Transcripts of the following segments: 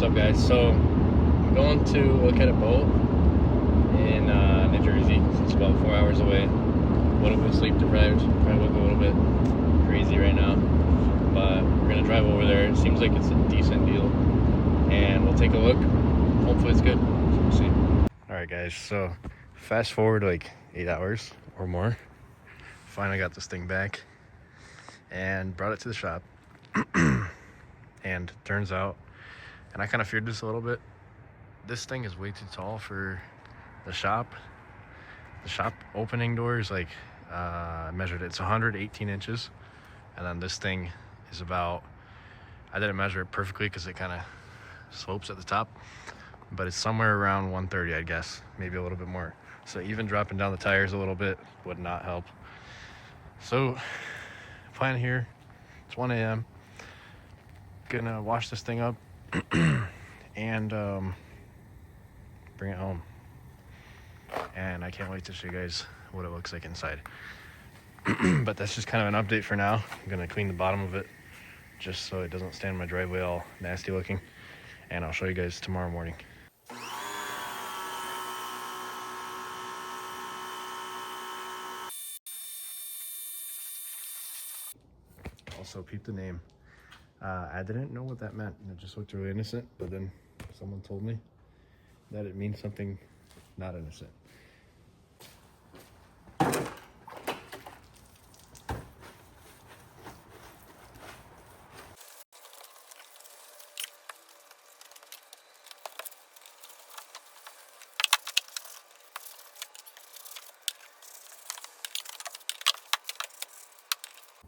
up, guys? So I'm going to look at a boat in New Jersey. So it's about 4 hours away. A little bit sleep deprived. Probably look a little bit crazy right now, but we're gonna drive over there. It seems like it's a decent deal, and we'll take a look. Hopefully it's good. So we'll see. All right, guys. So fast forward like 8 hours or more. Finally got this thing back and brought it to the shop. And turns out, and I kind of feared this a little bit, this thing is way too tall for the shop. The shop opening door is like, I measured it, it's 118 inches. And then this thing is about, I didn't measure it perfectly because it kind of slopes at the top, but it's somewhere around 130, I guess, maybe a little bit more. So even dropping down the tires a little bit would not help. So plan here, it's 1 a.m. Gonna wash this thing up and bring it home. And I can't wait to show you guys what it looks like inside. But that's just kind of an update for now. I'm gonna clean the bottom of it just so it doesn't stand in my driveway all nasty looking, and I'll show you guys tomorrow morning. Also, peep the name. I didn't know what that meant, and it just looked really innocent, but then someone told me that it means something not innocent.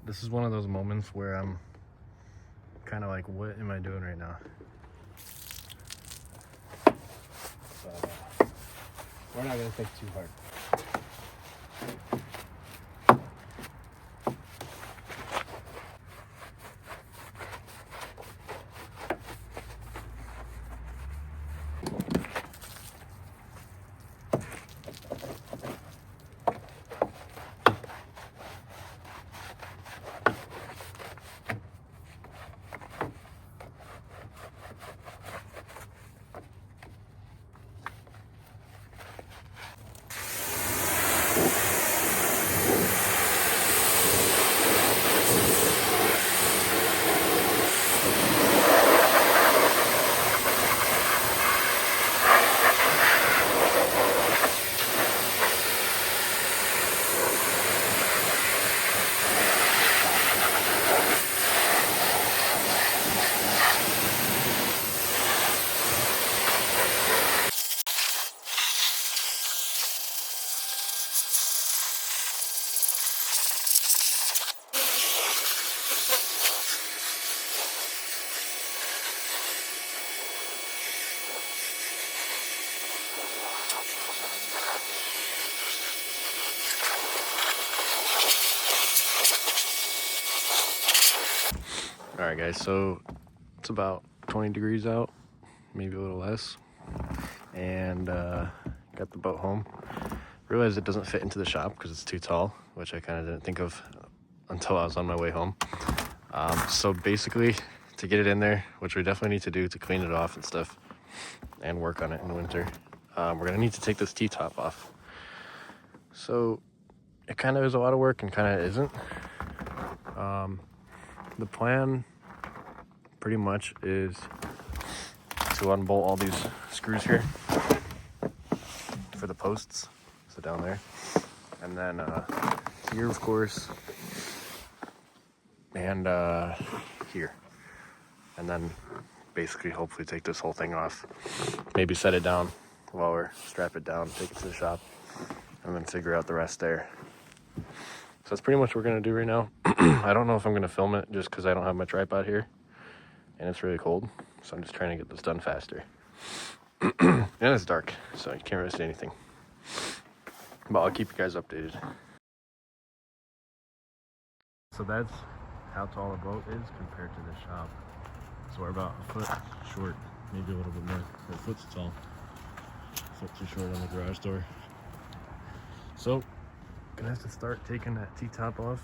This is one of those moments where I'm kind of like, what am I doing right now? So, we're not gonna think too hard. All right, guys, so it's about 20 degrees out, maybe a little less, and got the boat home. Realized it doesn't fit into the shop because it's too tall, which I kind of didn't think of until I was on my way home. So basically, to get it in there, which we definitely need to do to clean it off and stuff and work on it in winter, we're gonna need to take this T-top off. So it kind of is a lot of work and kind of isn't. The plan pretty much is to unbolt all these screws here for the posts, so down there, and then here, of course, and here, and then basically hopefully take this whole thing off, maybe set it down lower, strap it down, take it to the shop, and then figure out the rest there. So that's pretty much what we're gonna do right now. I don't know if I'm gonna film it just because I don't have my tripod here and it's really cold, so I'm just trying to get this done faster. And it's dark, so you can't really see anything, but I'll keep you guys updated. So that's how tall the boat is compared to the shop. So we're about a foot short, maybe a little bit more, or a foot's tall, a foot too short on the garage door. So gonna have to start taking that T-top off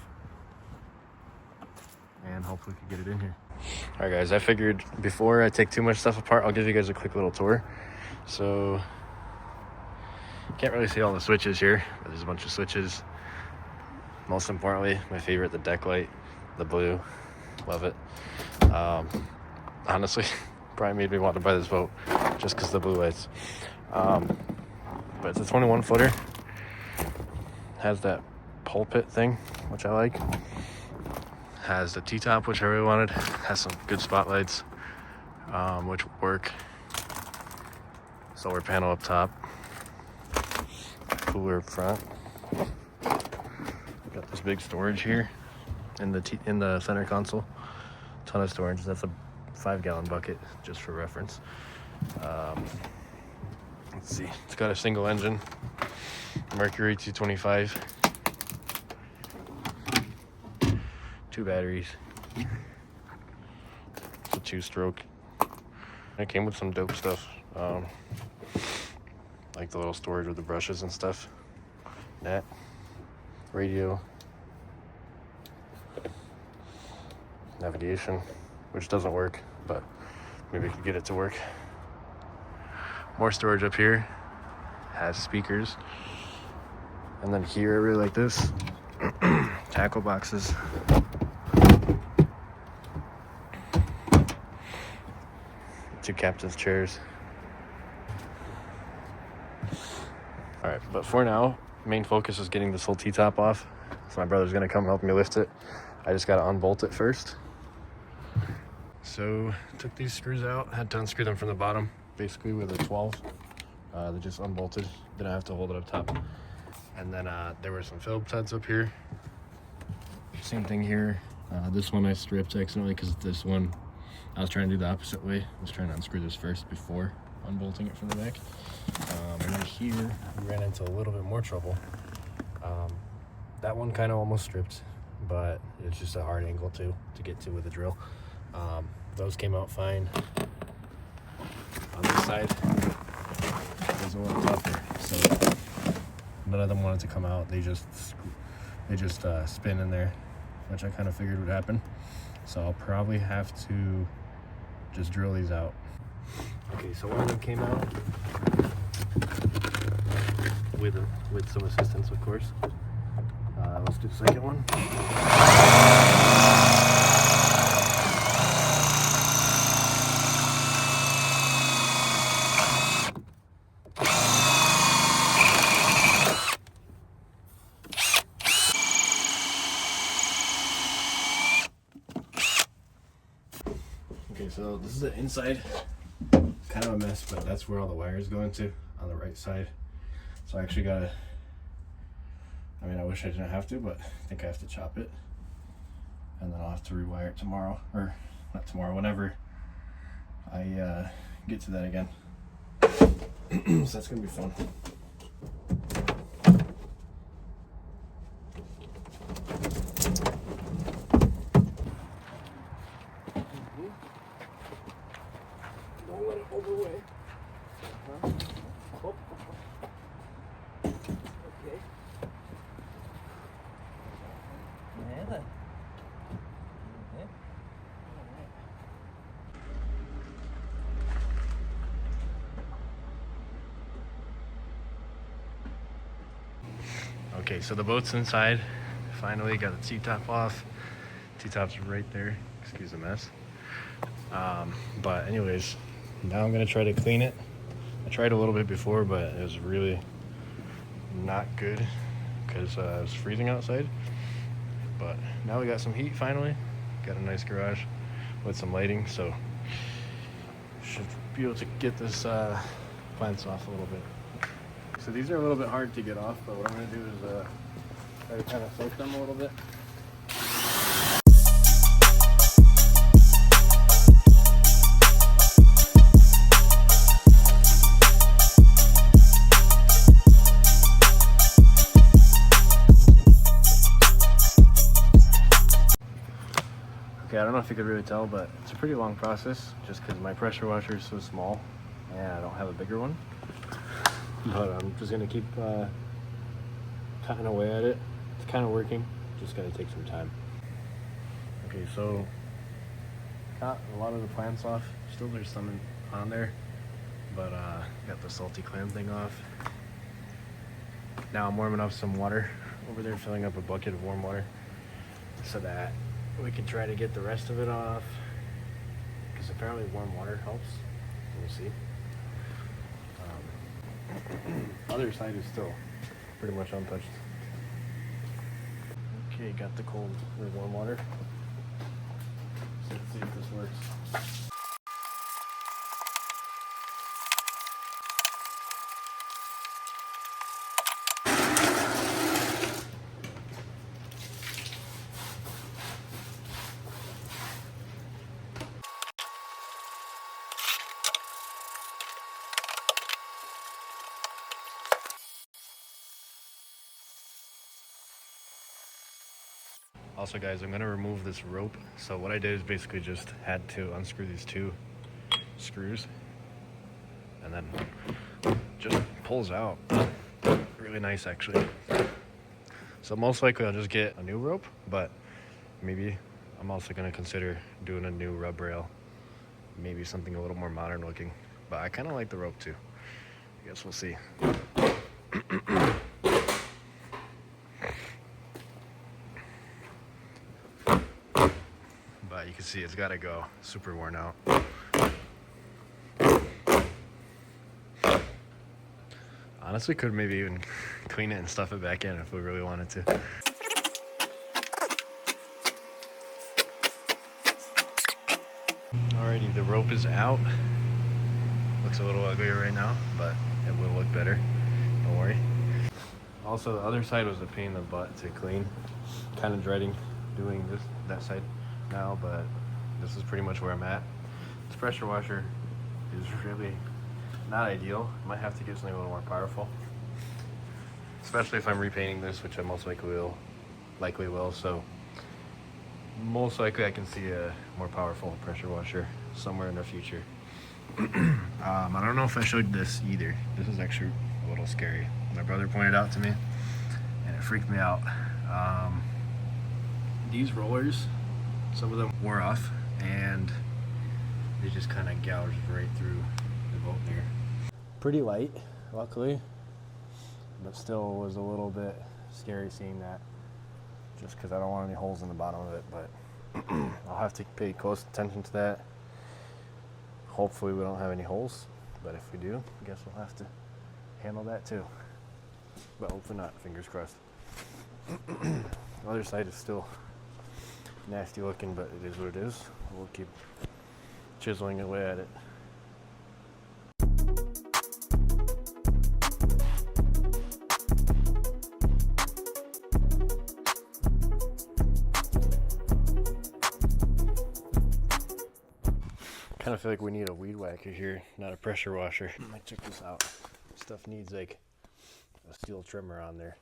and hopefully we can get it in here. All right, guys, I figured before I take too much stuff apart, I'll give you guys a quick little tour. So, can't really see all the switches here, but there's a bunch of switches. Most importantly, my favorite, the deck light, the blue. Love it. Honestly, probably made me want to buy this boat just because the blue lights. But it's a 21 footer. Has that pulpit thing, which I like. Has the T-top, which I really wanted. Has some good spotlights, which work. Solar panel up top. Cooler up front. Got this big storage here in the center console. Ton of storage. That's a 5-gallon bucket, just for reference. Let's see. It's got a single engine, Mercury 225. 2 batteries. It's a 2-stroke. It came with some dope stuff, like the little storage with the brushes and stuff. Net, radio, navigation, which doesn't work, but maybe we could get it to work. More storage up here. Has speakers. And then here, I really like this. Tackle boxes. Two captain's chairs. All right, but for now, main focus is getting this whole T-top off. So my brother's gonna come help me lift it. I just gotta unbolt it first. So took these screws out, had to unscrew them from the bottom, basically with a 12. They just unbolted, didn't have to hold it up top. And then there were some Phillips heads up here. Same thing here. This one I stripped accidentally because this one I was trying to do the opposite way. I was trying to unscrew this first before unbolting it from the back. And then here we ran into a little bit more trouble. That one kind of almost stripped, but it's just a hard angle to get to with a drill. Those came out fine. On this side, it was a little tougher, so none of them wanted to come out. They just spin in there, which I kind of figured would happen. So I'll probably have to just drill these out. Okay, so one of them came out with some assistance, of course. Let's do the second one. Okay, so this is the inside. Kind of a mess, but that's where all the wires go into, on the right side. So I actually gotta, I wish I didn't have to, but I think I have to chop it. And then I'll have to rewire it tomorrow, or not tomorrow, whenever I get to that again. So that's gonna be fun. Don't let it overweigh. Huh? Oh. Okay. Yeah. Okay, so the boat's inside. Finally got the T-top off. T-top's right there. Excuse the mess. But anyways, now I'm gonna try to clean it. I tried a little bit before, but it was really not good because it was freezing outside. But now we got some heat finally. Got a nice garage with some lighting, so should be able to get this plants off a little bit. So these are a little bit hard to get off, but what I'm gonna do is try to kind of soak them a little bit. Okay, I don't know if you could really tell, but it's a pretty long process just because my pressure washer is so small and I don't have a bigger one. But I'm just gonna keep cutting away at it. It's kind of working, just gotta take some time. Okay, so got a lot of the plants off. Still there's some on there, but got the salty clam thing off. Now I'm warming up some water over there, filling up a bucket of warm water so that we can try to get the rest of it off, because apparently warm water helps. We'll see. Other side is still pretty much untouched. Okay, got the cold or warm water. So let's see if this works. Also guys, I'm gonna remove this rope. So what I did is basically just had to unscrew these 2 screws, and then just pulls out. Really nice actually. So most likely I'll just get a new rope, but maybe I'm also gonna consider doing a new rub rail. Maybe something a little more modern looking, but I kinda like the rope too. I guess we'll see. But you can see it's gotta go. Super worn out. Honestly, could maybe even clean it and stuff it back in if we really wanted to. Alrighty, the rope is out. Looks a little uglier right now, but it will look better. Don't worry. Also, the other side was a pain in the butt to clean. Kind of dreading doing that side now, but this is pretty much where I'm at. This pressure washer is really not ideal. Might have to get something a little more powerful, especially if I'm repainting this, which I most likely will. So most likely I can see a more powerful pressure washer somewhere in the future. I don't know if I showed this either. This is actually a little scary. My brother pointed out to me and it freaked me out. These rollers, some of them wore off and they just kind of gouged right through the bolt there. Pretty light, luckily, but still was a little bit scary seeing that, just because I don't want any holes in the bottom of it. But I'll have to pay close attention to that. Hopefully we don't have any holes, but if we do, I guess we'll have to handle that too. But hopefully not, fingers crossed. The other side is still nasty looking, but it is what it is. We'll keep chiseling away at it. Kind of feel like we need a weed whacker here, not a pressure washer. Might check this out. Stuff needs like a steel trimmer on there.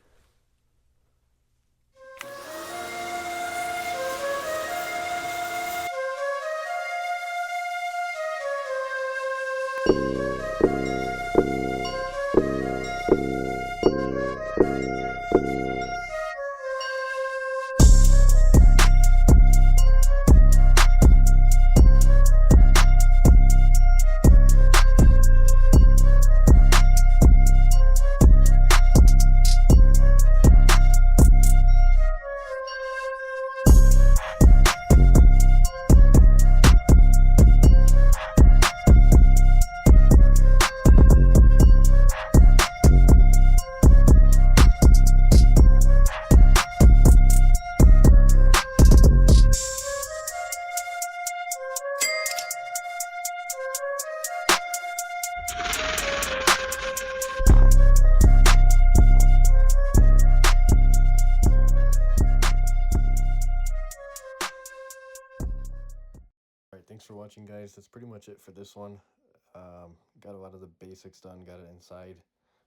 Thanks for watching, guys. That's pretty much it for this one. Got a lot of the basics done, got it inside,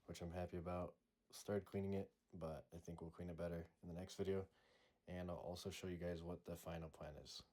which I'm happy about. Started cleaning it, but I think we'll clean it better in the next video, and I'll also show you guys what the final plan is.